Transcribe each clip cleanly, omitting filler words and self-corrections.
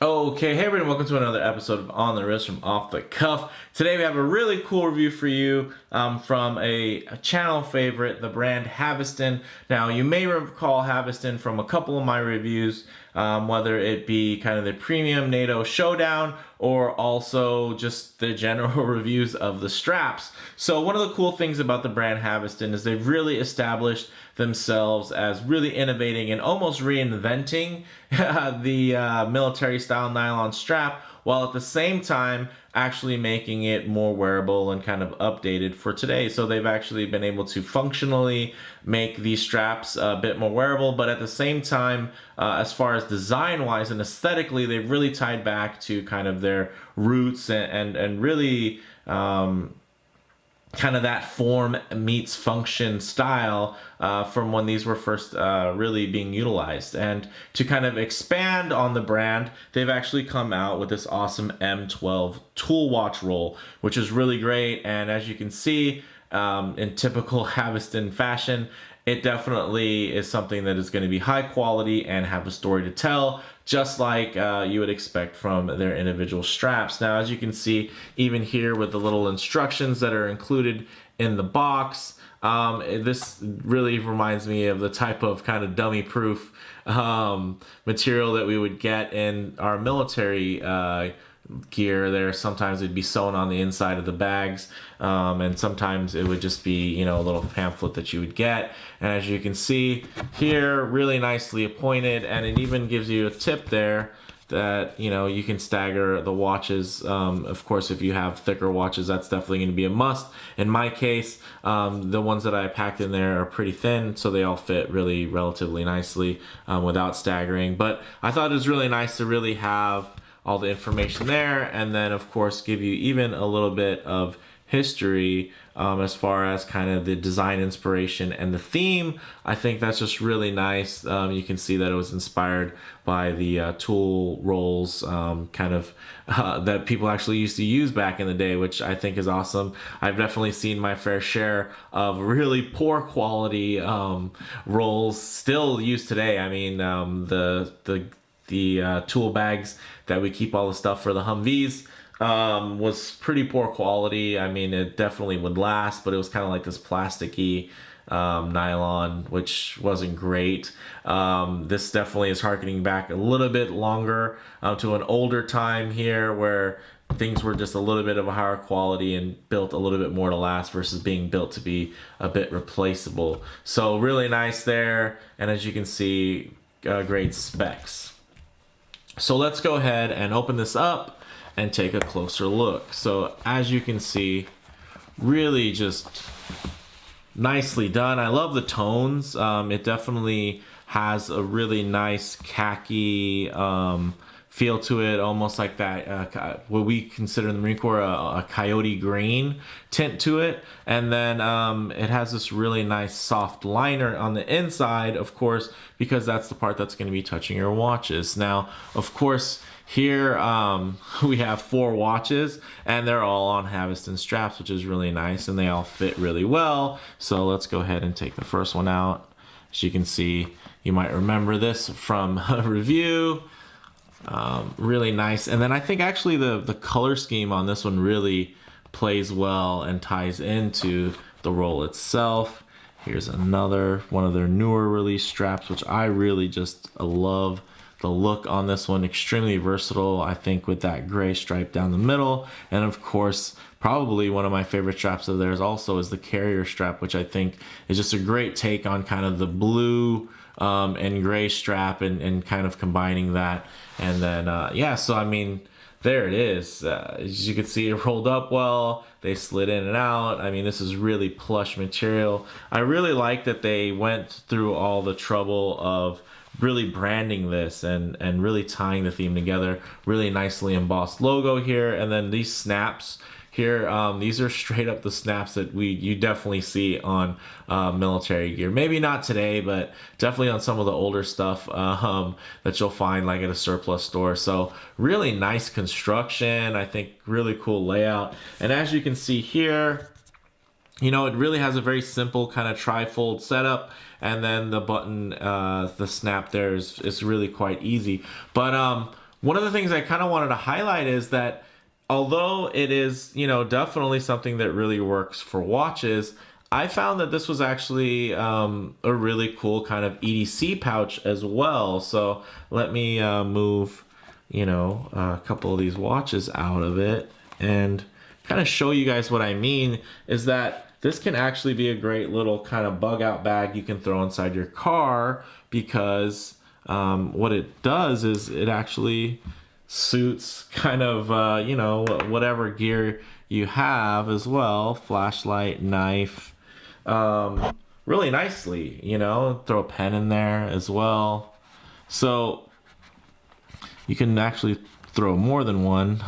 Okay, hey everyone, welcome to another episode of On the Wrist from Off the Cuff. Today we have a really cool review for you from a channel favorite, the brand Haveston. Now you may recall Haveston from a couple of my reviews, whether it be kind of the premium NATO Showdown or also just the general reviews of the straps. So one of the cool things about the brand Haveston is they've really established themselves as really innovating and almost reinventing the military style nylon strap, while at the same time actually making it more wearable and kind of updated for today. So they've actually been able to functionally make these straps a bit more wearable, but at the same time, as far as design wise and aesthetically, they've really tied back to kind of their roots and really kind of that form meets function style from when these were first really being utilized. And to kind of expand on the brand, they've actually come out with this awesome M12 tool watch roll, which is really great. And as you can see, in typical Haveston fashion, it definitely is something that is going to be high quality and have a story to tell, just like you would expect from their individual straps. Now, as you can see, even here with the little instructions that are included in the box, this really reminds me of the type of kind of dummy-proof material that we would get in our military gear. There sometimes it'd be sewn on the inside of the bags, and sometimes it would just be, you know, a little pamphlet that you would get. And as you can see here, really nicely appointed, and it even gives you a tip there that, you know, you can stagger the watches. Of course, if you have thicker watches, that's definitely going to be a must. In my case, the ones that I packed in there are pretty thin, so they all fit really relatively nicely without staggering. But I thought it was really nice to really have all the information there, and then of course give you even a little bit of history as far as kind of the design inspiration and the theme. I think that's just really nice. You can see that it was inspired by the tool rolls kind of that people actually used to use back in the day, which I think is awesome. I've definitely seen my fair share of really poor quality rolls still used today. I mean, the tool bags that we keep all the stuff for the Humvees was pretty poor quality. I mean, it definitely would last, but it was kind of like this plasticky nylon, which wasn't great. This definitely is harkening back a little bit longer to an older time here where things were just a little bit of a higher quality and built a little bit more to last versus being built to be a bit replaceable. So really nice there, and as you can see, great specs. So let's go ahead and open this up and take a closer look. So as you can see, really just nicely done. I love the tones. It definitely has a really nice khaki feel to it, almost like that what we consider in the Marine Corps a coyote green tint to it. And then it has this really nice soft liner on the inside, of course, because that's the part that's going to be touching your watches. Now, of course, here we have 4 watches, and they're all on Haveston straps, which is really nice, and they all fit really well. So let's go ahead and take the first one out. As you can see, you might remember this from a review. Really nice. And then I think actually the color scheme on this one really plays well and ties into the roll itself. Here's another one of their newer release straps, which I really just love the look on this one. Extremely versatile, I think, with that gray stripe down the middle. And of course, probably one of my favorite straps of theirs also is the carrier strap, which I think is just a great take on kind of the blue and gray strap and kind of combining that. And then yeah, so I mean, there it is. As you can see, it rolled up well. They slid in and out. I mean, this is really plush material. I really like that they went through all the trouble of really branding this and really tying the theme together. Really nicely embossed logo here, and then these snaps here, these are straight up the snaps that you definitely see on military gear. Maybe not today, but definitely on some of the older stuff that you'll find like at a surplus store. So really nice construction. I think really cool layout. And as you can see here, you know, it really has a very simple kind of tri-fold setup, and then the button, the snap there is really quite easy. But one of the things I kind of wanted to highlight is that although it is, you know, definitely something that really works for watches, I found that this was actually a really cool kind of EDC pouch as well. So let me move, you know, a couple of these watches out of it and kind of show you guys what I mean is that this can actually be a great little kind of bug out bag you can throw inside your car, because what it does is it actually suits kind of, you know, whatever gear you have as well. Flashlight, knife, really nicely, you know, throw a pen in there as well. So you can actually throw more than one,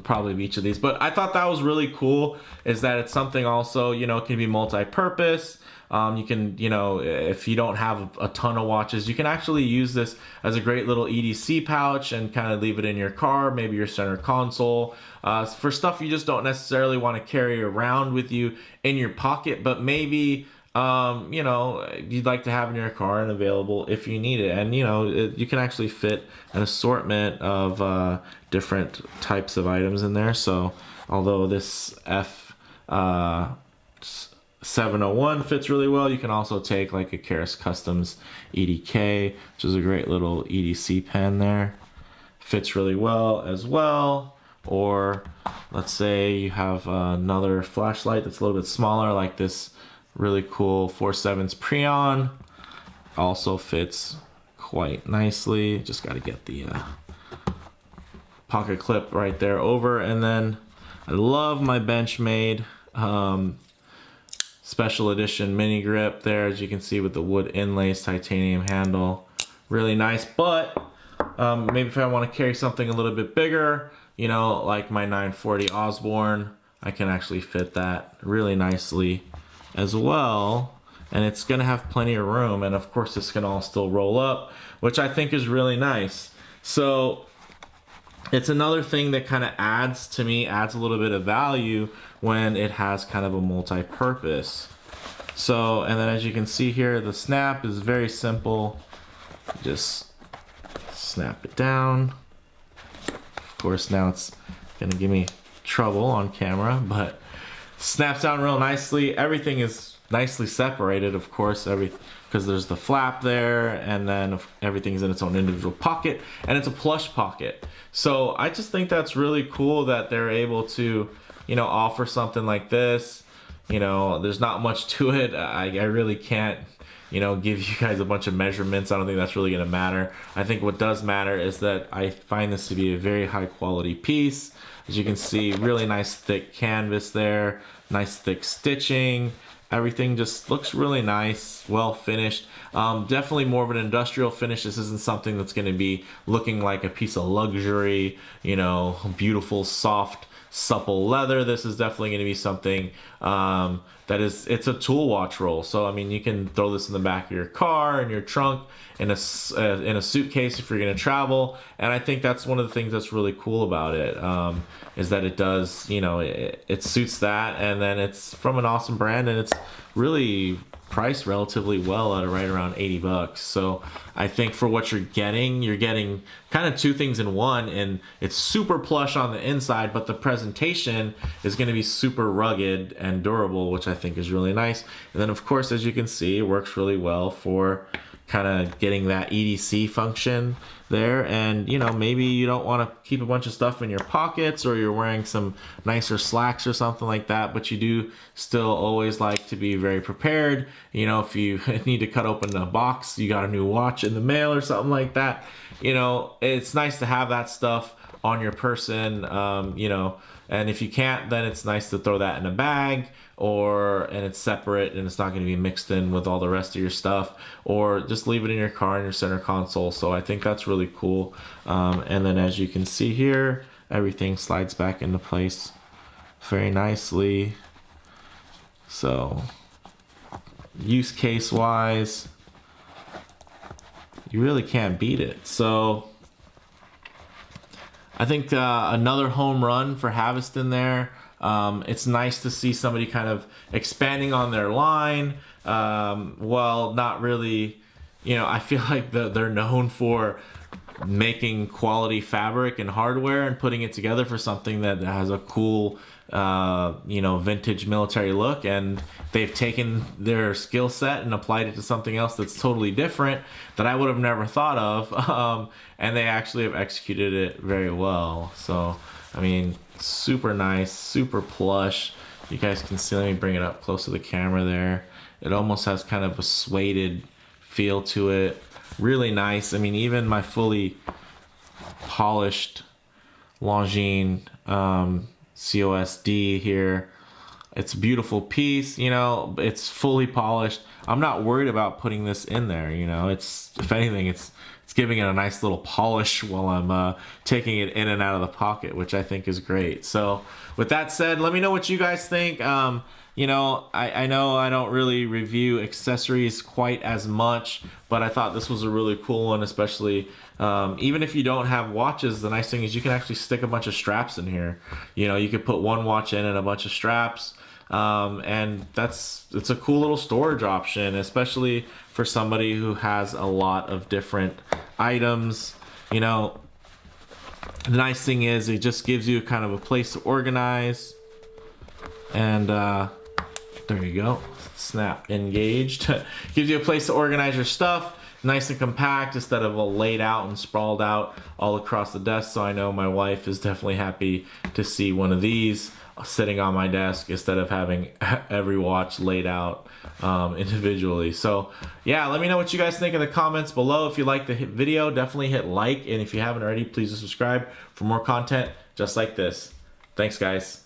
probably of each of these. But I thought that was really cool, is that it's something also, you know, it can be multi-purpose. You can, you know, if you don't have a ton of watches, you can actually use this as a great little EDC pouch and kind of leave it in your car, maybe your center console, for stuff you just don't necessarily want to carry around with you in your pocket, but maybe, you know, you'd like to have in your car and available if you need it. And, you know, you can actually fit an assortment of different types of items in there. So although this F701 fits really well, you can also take like a Karas Customs EDK, which is a great little EDC pen there. Fits really well as well. Or let's say you have another flashlight that's a little bit smaller, like this really cool 4/7 Preon. Also fits quite nicely. Just got to get the pocket clip right there over. And then I love my Benchmade special edition mini grip there, as you can see, with the wood inlays, titanium handle. Really nice. But maybe if I want to carry something a little bit bigger, you know, like my 940 Osborne, I can actually fit that really nicely as well. And it's going to have plenty of room. And of course, this can all still roll up, which I think is really nice. So it's another thing that kind of adds a little bit of value when it has kind of a multi-purpose. So, and then as you can see here, the snap is very simple. Just snap it down. Of course, now it's gonna give me trouble on camera, but snaps down real nicely. Everything is nicely separated, of course, because there's the flap there, and then everything's in its own individual pocket, and it's a plush pocket. So I just think that's really cool that they're able to, you know, offer something like this. You know, there's not much to it. I really can't, you know, give you guys a bunch of measurements. I don't think that's really going to matter. I think what does matter is that I find this to be a very high quality piece. As you can see, really nice thick canvas there, nice thick stitching. Everything just looks really nice, well finished. Definitely more of an industrial finish. This isn't something that's going to be looking like a piece of luxury, you know, beautiful, soft, supple leather. This is definitely going to be something it's a tool watch roll. So I mean, you can throw this in the back of your car, in your trunk, in a suitcase if you're going to travel. And I think that's one of the things that's really cool about it, is that it does, you know, it suits that, and then it's from an awesome brand, and it's really priced relatively well at right around 80 bucks. So I think for what you're getting kind of two things in one, and it's super plush on the inside, but the presentation is going to be super rugged and durable, which I think is really nice. And then of course, as you can see, it works really well for kind of getting that EDC function there. And you know, maybe you don't want to keep a bunch of stuff in your pockets, or you're wearing some nicer slacks or something like that, but you do still always like to be very prepared. You know, if you need to cut open a box, you got a new watch in the mail or something like that, you know, it's nice to have that stuff on your person, you know. And if you can't, then it's nice to throw that in a bag, and it's separate and it's not going to be mixed in with all the rest of your stuff, or just leave it in your car in your center console. So I think that's really cool. And then as you can see here, everything slides back into place very nicely. So use case wise, you really can't beat it. So I think another home run for Haveston there. It's nice to see somebody kind of expanding on their line. Well, not really, you know, I feel like they're known for making quality fabric and hardware and putting it together for something that has a cool you know, vintage military look, and they've taken their skill set and applied it to something else that's totally different that I would have never thought of, and they actually have executed it very well. So I mean, super nice, super plush. You guys can see, let me bring it up close to the camera there. It almost has kind of a suede feel to it. Really nice. I mean, even my fully polished Longines COSD here, it's a beautiful piece, you know, it's fully polished. I'm not worried about putting this in there, you know, it's, if anything, it's giving it a nice little polish while I'm taking it in and out of the pocket, which I think is great. So with that said, let me know what you guys think. You know I don't really review accessories quite as much, but I thought this was a really cool one, especially even if you don't have watches. The nice thing is you can actually stick a bunch of straps in here. You know, you could put one watch in and a bunch of straps, and it's a cool little storage option, especially for somebody who has a lot of different items. You know, the nice thing is it just gives you kind of a place to organize, and there you go, snap engaged. Gives you a place to organize your stuff, nice and compact instead of all laid out and sprawled out all across the desk. So I know my wife is definitely happy to see one of these sitting on my desk instead of having every watch laid out individually. So yeah, let me know what you guys think in the comments below. If you like the video, definitely hit like, and if you haven't already, please subscribe for more content just like this. Thanks guys.